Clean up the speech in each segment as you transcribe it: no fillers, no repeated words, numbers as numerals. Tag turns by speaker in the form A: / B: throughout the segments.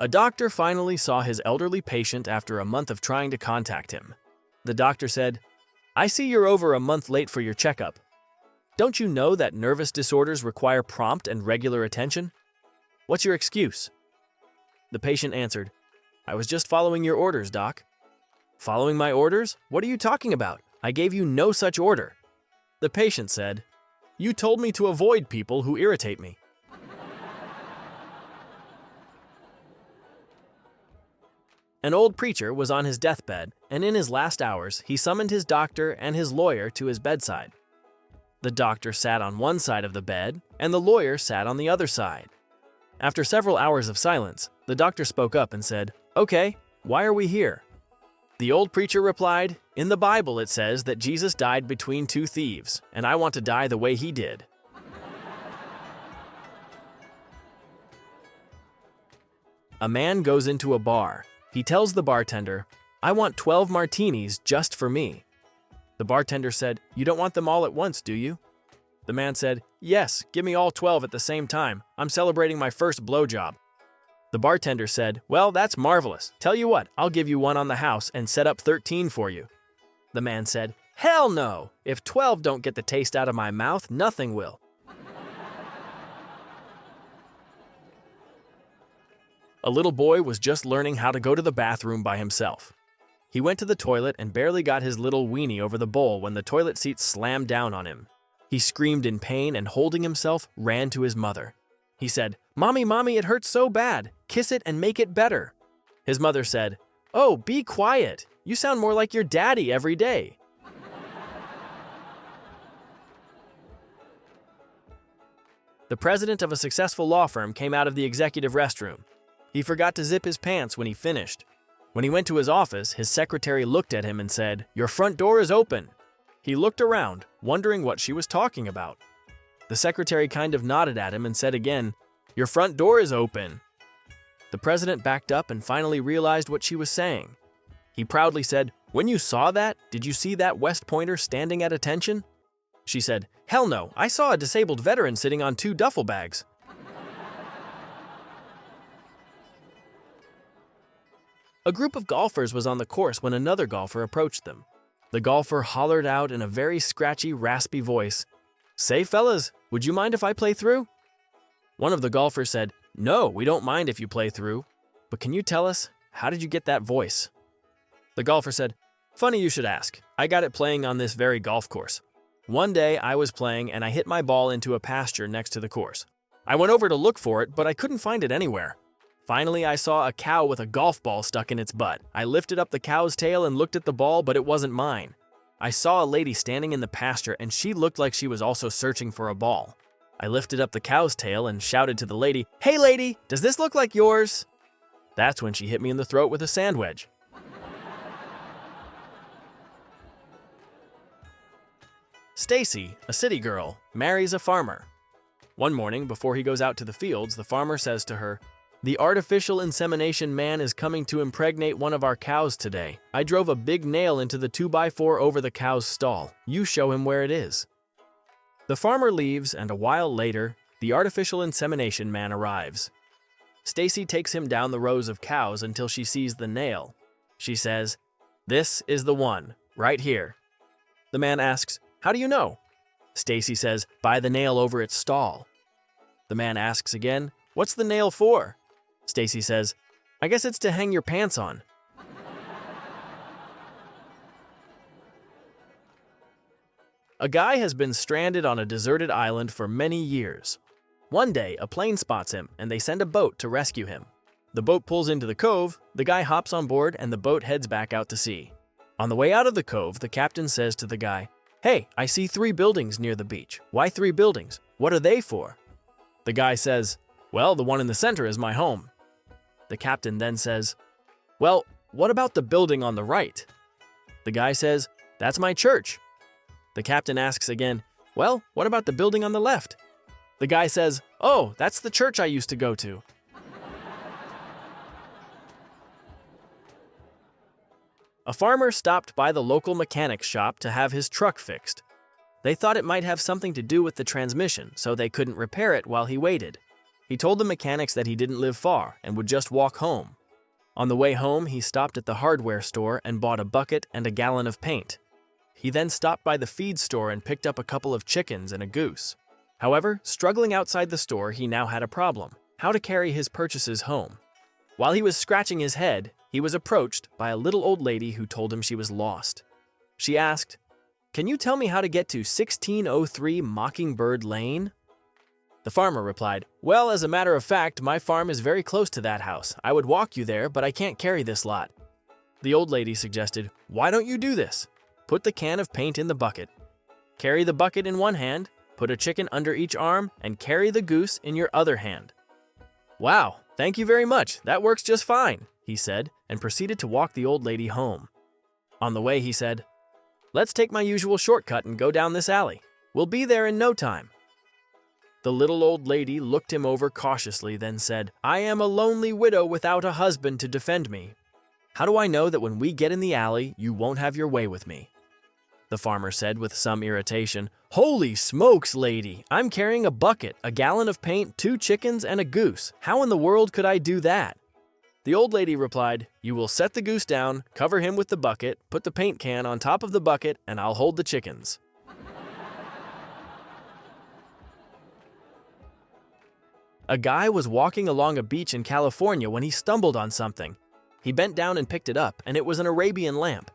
A: A doctor finally saw his elderly patient after a month of trying to contact him. The doctor said, "I see you're over a month late for your checkup. Don't you know that nervous disorders require prompt and regular attention? What's your excuse?" The patient answered, "I was just following your orders, doc." "Following my orders? What are you talking about? I gave you no such order." The patient said, "You told me to avoid people who irritate me." An old preacher was on his deathbed, and in his last hours, he summoned his doctor and his lawyer to his bedside. The doctor sat on one side of the bed, and the lawyer sat on the other side. After several hours of silence, the doctor spoke up and said, "Okay, why are we here?" The old preacher replied, "In the Bible it says that Jesus died between two thieves, and I want to die the way he did." A man goes into a bar. He tells the bartender, "I want 12 martinis just for me." The bartender said, "You don't want them all at once, do you?" The man said, "Yes, give me all 12 at the same time. I'm celebrating my first blowjob." The bartender said, "Well, that's marvelous. Tell you what, I'll give you one on the house and set up 13 for you." The man said, "Hell no! If 12 don't get the taste out of my mouth, nothing will." A little boy was just learning how to go to the bathroom by himself. He went to the toilet and barely got his little weenie over the bowl when the toilet seat slammed down on him. He screamed in pain and, holding himself, ran to his mother. He said, "Mommy, Mommy, it hurts so bad. Kiss it and make it better." His mother said, "Oh, be quiet. You sound more like your daddy every day." The president of a successful law firm came out of the executive restroom. He forgot to zip his pants when he finished. When he went to his office, his secretary looked at him and said, "Your front door is open." He looked around, wondering what she was talking about. The secretary kind of nodded at him and said again, "Your front door is open." The president backed up and finally realized what she was saying. He proudly said, "When you saw that, did you see that West Pointer standing at attention?" She said, "Hell no, I saw a disabled veteran sitting on 2 duffel bags." A group of golfers was on the course when another golfer approached them. The golfer hollered out in a very scratchy, raspy voice, "Say, fellas, would you mind if I play through?" One of the golfers said, "No, we don't mind if you play through. But can you tell us, how did you get that voice?" The golfer said, "Funny you should ask. I got it playing on this very golf course. One day I was playing and I hit my ball into a pasture next to the course. I went over to look for it, but I couldn't find it anywhere. Finally, I saw a cow with a golf ball stuck in its butt. I lifted up the cow's tail and looked at the ball, but it wasn't mine. I saw a lady standing in the pasture and she looked like she was also searching for a ball. I lifted up the cow's tail and shouted to the lady, 'Hey lady, does this look like yours?' That's when she hit me in the throat with a sand wedge." Stacy, a city girl, marries a farmer. One morning, before he goes out to the fields, the farmer says to her, "The artificial insemination man is coming to impregnate one of our cows today. I drove a big nail into the 2x4 over the cow's stall. You show him where it is." The farmer leaves, and a while later, the artificial insemination man arrives. Stacy takes him down the rows of cows until she sees the nail. She says, "This is the one, right here." The man asks, "How do you know?" Stacy says, "By the nail over its stall." The man asks again, "What's the nail for?" Stacy says, "I guess it's to hang your pants on." A guy has been stranded on a deserted island for many years. One day, a plane spots him, and they send a boat to rescue him. The boat pulls into the cove, the guy hops on board, and the boat heads back out to sea. On the way out of the cove, the captain says to the guy, "Hey, I see 3 buildings near the beach. Why 3 buildings? What are they for?" The guy says, "Well, the one in the center is my home." The captain then says, "Well, what about the building on the right?" The guy says, "That's my church." The captain asks again, "Well, what about the building on the left?" The guy says, "Oh, that's the church I used to go to." A farmer stopped by the local mechanic's shop to have his truck fixed. They thought it might have something to do with the transmission, so they couldn't repair it while he waited. He told the mechanics that he didn't live far and would just walk home. On the way home, he stopped at the hardware store and bought a bucket and a gallon of paint. He then stopped by the feed store and picked up a couple of chickens and a goose. However, struggling outside the store, he now had a problem: how to carry his purchases home. While he was scratching his head, he was approached by a little old lady who told him she was lost. She asked, "Can you tell me how to get to 1603 Mockingbird Lane?" The farmer replied, "Well, as a matter of fact, my farm is very close to that house. I would walk you there, but I can't carry this lot." The old lady suggested, "Why don't you do this? Put the can of paint in the bucket. Carry the bucket in one hand, put a chicken under each arm, and carry the goose in your other hand." "Wow, thank you very much. That works just fine," he said, and proceeded to walk the old lady home. On the way, he said, "Let's take my usual shortcut and go down this alley. We'll be there in no time." The little old lady looked him over cautiously, then said, "I am a lonely widow without a husband to defend me. How do I know that when we get in the alley, you won't have your way with me?" The farmer said with some irritation, "Holy smokes, lady! I'm carrying a bucket, a gallon of paint, 2 chickens, and a goose. How in the world could I do that?" The old lady replied, "You will set the goose down, cover him with the bucket, put the paint can on top of the bucket, and I'll hold the chickens." A guy was walking along a beach in California when he stumbled on something. He bent down and picked it up, and it was an Arabian lamp.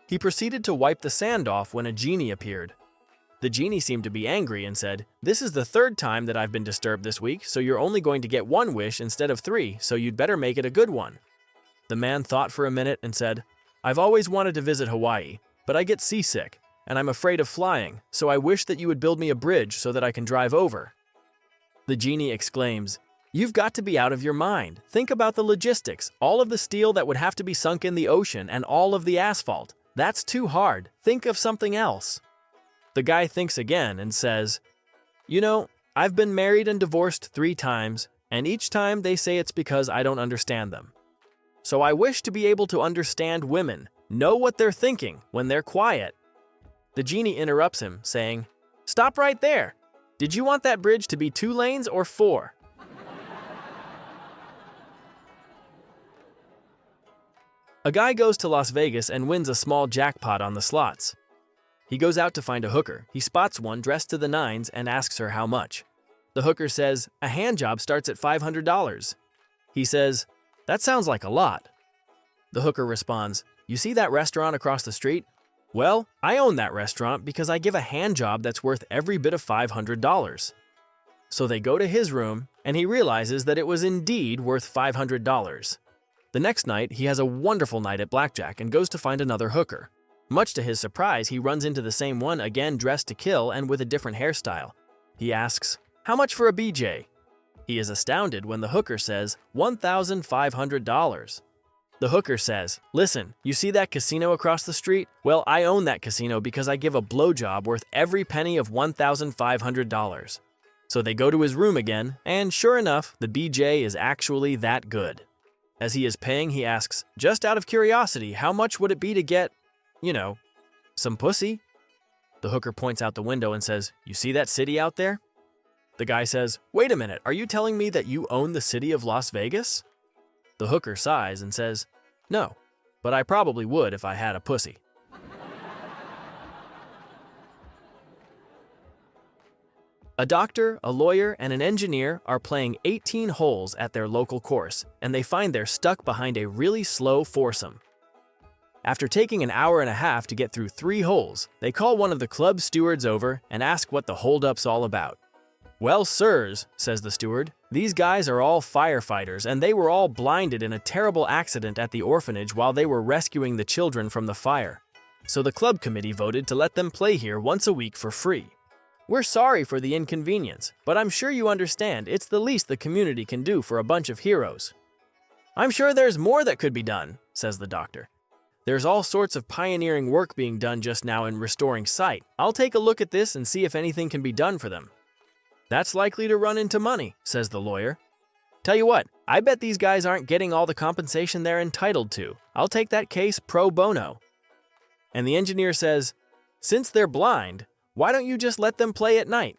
A: He proceeded to wipe the sand off when a genie appeared. The genie seemed to be angry and said, "This is the 3rd time that I've been disturbed this week, so you're only going to get 1 wish instead of 3, so you'd better make it a good one." The man thought for a minute and said, "I've always wanted to visit Hawaii, but I get seasick, and I'm afraid of flying, so I wish that you would build me a bridge so that I can drive over." The genie exclaims, "You've got to be out of your mind. Think about the logistics, all of the steel that would have to be sunk in the ocean, and all of the asphalt. That's too hard. Think of something else." The guy thinks again and says, "You know, I've been married and divorced 3 times, and each time they say it's because I don't understand them. So I wish to be able to understand women, know what they're thinking when they're quiet." The genie interrupts him, saying, "Stop right there. Did you want that bridge to be 2 lanes or 4? A guy goes to Las Vegas and wins a small jackpot on the slots. He goes out to find a hooker. He spots one dressed to the nines and asks her how much. The hooker says, "A hand job starts at $500. He says, "That sounds like a lot." The hooker responds, "You see that restaurant across the street? Well, I own that restaurant because I give a hand job that's worth every bit of $500. So they go to his room, and he realizes that it was indeed worth $500. The next night, he has a wonderful night at blackjack and goes to find another hooker. Much to his surprise, he runs into the same one again dressed to kill and with a different hairstyle. He asks, "How much for a BJ?" He is astounded when the hooker says, $1,500. The hooker says, "Listen, you see that casino across the street? Well, I own that casino because I give a blowjob worth every penny of $1,500. So they go to his room again, and sure enough, the BJ is actually that good. As he is paying, he asks, "Just out of curiosity, how much would it be to get, some pussy?" The hooker points out the window and says, "You see that city out there?" The guy says, "Wait a minute, are you telling me that you own the city of Las Vegas?" The hooker sighs and says, "No, but I probably would if I had a pussy." A doctor, a lawyer, and an engineer are playing 18 holes at their local course, and they find they're stuck behind a really slow foursome. After taking an hour and a half to get through 3 holes, they call one of the club stewards over and ask what the holdup's all about. "Well, sirs," says the steward, "these guys are all firefighters, and they were all blinded in a terrible accident at the orphanage while they were rescuing the children from the fire. So the club committee voted to let them play here once a week for free. We're sorry for the inconvenience, but I'm sure you understand it's the least the community can do for a bunch of heroes." "I'm sure there's more that could be done," says the doctor. "There's all sorts of pioneering work being done just now in restoring sight. I'll take a look at this and see if anything can be done for them." "That's likely to run into money," says the lawyer. "Tell you what, I bet these guys aren't getting all the compensation they're entitled to. I'll take that case pro bono." And the engineer says, "Since they're blind, why don't you just let them play at night?